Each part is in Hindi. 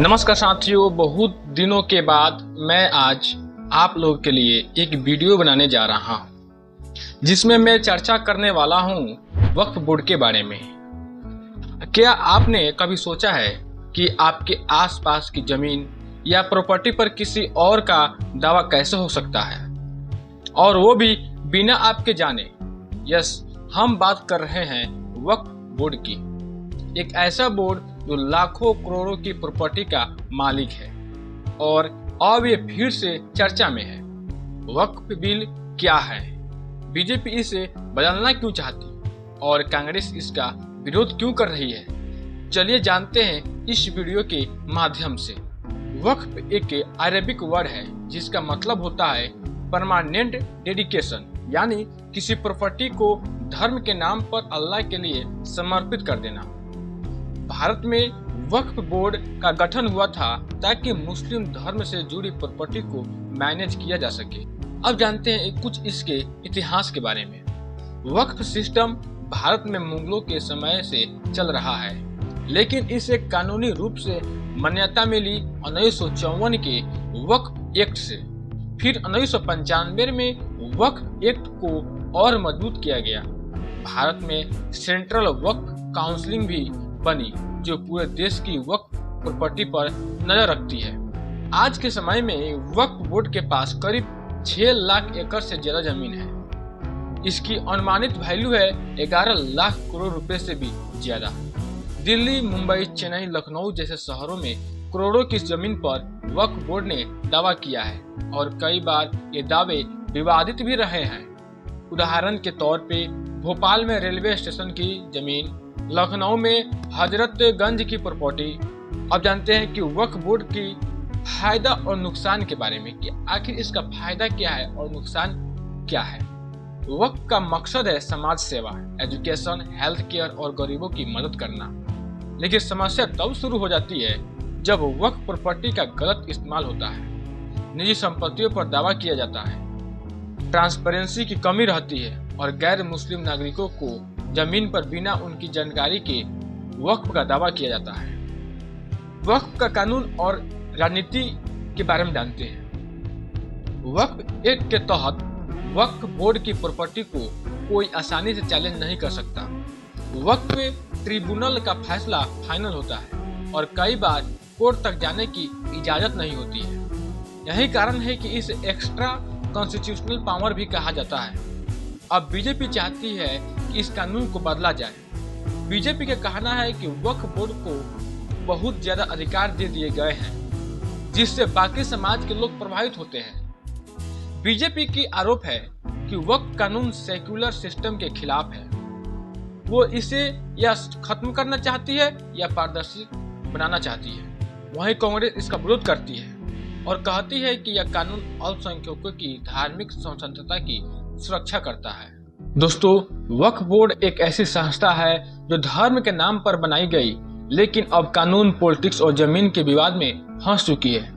नमस्कार साथियों, बहुत दिनों के बाद मैं आज आप लोगों के लिए एक वीडियो बनाने जा रहा हूं, जिसमें मैं चर्चा करने वाला हूं वक्फ बोर्ड के बारे में। क्या आपने कभी सोचा है कि आपके आसपास की जमीन या प्रॉपर्टी पर किसी और का दावा कैसे हो सकता है, और वो भी बिना आपके जाने? यस, हम बात कर रहे हैं वक्फ बोर्ड की। एक ऐसा बोर्ड जो लाखों करोड़ों की प्रॉपर्टी का मालिक है और अब ये फिर से चर्चा में है। वक्फ बिल क्या है, बीजेपी इसे बदलना क्यों चाहती और कांग्रेस इसका विरोध क्यों कर रही है? चलिए जानते हैं इस वीडियो के माध्यम से। वक्फ एक अरबिक वर्ड है जिसका मतलब होता है परमानेंट डेडिकेशन, यानी किसी प्रॉपर्टी को धर्म के नाम पर अल्लाह के लिए समर्पित कर देना। भारत में वक्फ बोर्ड का गठन हुआ था ताकि मुस्लिम धर्म से जुड़ी प्रॉपर्टी को मैनेज किया जा सके। अब जानते हैं कुछ इसके इतिहास के बारे में। वक्फ सिस्टम भारत में मुगलों के समय से चल रहा है, लेकिन इसे कानूनी रूप से मान्यता मिली 1954 के वक्फ एक्ट से। फिर 1995 में वक्फ एक्ट को और मजबूत किया गया। भारत में सेंट्रल वक्फ काउंसिल भी बनी, जो पूरे देश की वक्फ प्रॉपर्टी पर नजर रखती है। आज के समय में वक्फ बोर्ड के पास करीब 6 लाख एकड़ से ज्यादा जमीन है। इसकी अनुमानित वैल्यू है 11 लाख करोड़ रुपए से भी ज्यादा। दिल्ली, मुंबई, चेन्नई, लखनऊ जैसे शहरों में करोड़ों की जमीन पर वक्फ बोर्ड ने दावा किया है और कई बार ये दावे विवादित भी रहे हैं। उदाहरण के तौर पे भोपाल में रेलवे स्टेशन की जमीन, लखनऊ में हजरतगंज की प्रॉपर्टी। अब जानते हैं कि वक्फ बोर्ड की फायदा और नुकसान के बारे में, कि आखिर इसका फायदा क्या है और नुकसान क्या है। वक्फ का मकसद है समाज सेवा, एजुकेशन, हेल्थ केयर और गरीबों की मदद करना। लेकिन समस्या तब शुरू हो जाती है जब वक्फ प्रॉपर्टी का गलत इस्तेमाल होता है, निजी संपत्तियों पर दावा किया जाता है, ट्रांसपेरेंसी की कमी रहती है और गैर मुस्लिम नागरिकों को जमीन पर बिना उनकी जानकारी के वक्फ का दावा किया जाता है। वक्फ का कानून और राजनीति के बारे में जानते हैं। वक्फ एक्ट के तहत वक्फ बोर्ड की प्रॉपर्टी को कोई आसानी से चैलेंज नहीं कर सकता। वक्फ ट्रिब्यूनल का फैसला फाइनल होता है और कई बार कोर्ट तक जाने की इजाजत नहीं होती है। यही कारण है कि इसे एक्स्ट्रा कॉन्स्टिट्यूशनल पावर भी कहा जाता है। अब बीजेपी चाहती है कि इस कानून को बदला जाए। बीजेपी का कहना है कि वक्फ बोर्ड को बहुत ज्यादा अधिकार दे दिए गए हैं, जिससे बाकी समाज के लोग प्रभावित होते हैं। बीजेपी की आरोप है कि वक्फ कानून सेक्युलर सिस्टम के खिलाफ है। वो इसे या खत्म करना चाहती है या पारदर्शी बनाना चाहती है। वहीं कांग्रेस इसका विरोध करती है और कहती है कि यह कानून अल्पसंख्यकों की धार्मिक स्वतंत्रता की सुरक्षा करता है। दोस्तों, वक्फ बोर्ड एक ऐसी संस्था है जो धर्म के नाम पर बनाई गई, लेकिन अब कानून, पॉलिटिक्स और जमीन के विवाद में फंस चुकी है।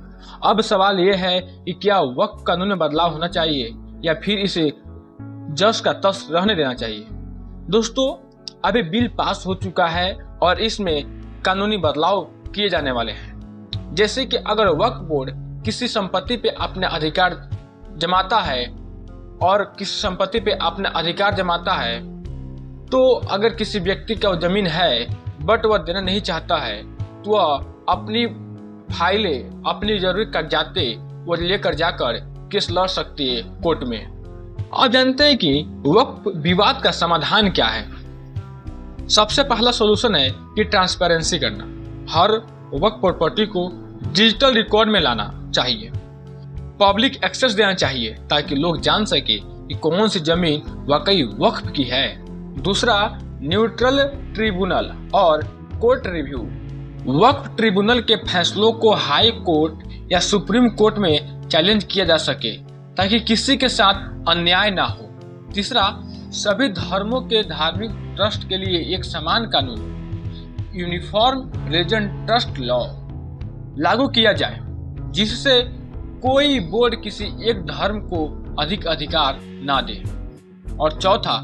अब सवाल यह है कि क्या वक्फ कानून में बदलाव होना चाहिए या फिर इसे जस का तस रहने देना चाहिए। दोस्तों, अभी बिल पास हो चुका है और इसमें कानूनी बदलाव किए जाने वाले हैं। जैसे कि अगर वक्फ बोर्ड किसी संपत्ति पे अपने अधिकार जमाता है और किसी संपत्ति पे अपना अधिकार जमाता है, तो अगर किसी व्यक्ति का जमीन है बट वह देना नहीं चाहता है, तो वह अपनी फाइलें, अपनी जरूरी कागजातें वो लेकर जाकर केस लड़ सकती है कोर्ट में। अब जानते हैं कि वक्फ विवाद का समाधान क्या है। सबसे पहला सॉल्यूशन है कि ट्रांसपेरेंसी करना। हर वक्फ प्रॉपर्टी को डिजिटल रिकॉर्ड में लाना चाहिए, पब्लिक एक्सेस देना चाहिए ताकि लोग जान सके कि कौन सी जमीन वाकई वक्फ की है। दूसरा, न्यूट्रल ट्रिब्यूनल और कोर्ट रिव्यू। वक्फ ट्रिब्यूनल के फैसलों को हाई कोर्ट या सुप्रीम कोर्ट में चैलेंज किया जा सके ताकि किसी के साथ अन्याय ना हो। तीसरा, सभी धर्मों के धार्मिक ट्रस्ट के लिए एक समान कानून, यूनिफॉर्म रिलीजन ट्रस्ट लॉ लागू किया जाए, जिससे कोई बोर्ड किसी एक धर्म को अधिक अधिकार ना दे। और चौथा,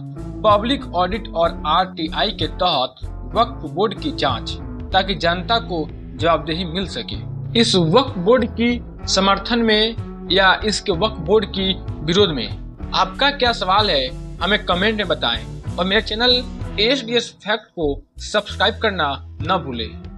पब्लिक ऑडिट और आरटीआई के तहत वक्फ बोर्ड की जांच, ताकि जनता को जवाबदेही मिल सके। इस वक्फ बोर्ड की समर्थन में या इसके वक्फ बोर्ड की विरोध में आपका क्या सवाल है, हमें कमेंट में बताएं और मेरे चैनल एसडीएस फैक्ट को सब्सक्राइब करना न भूलें।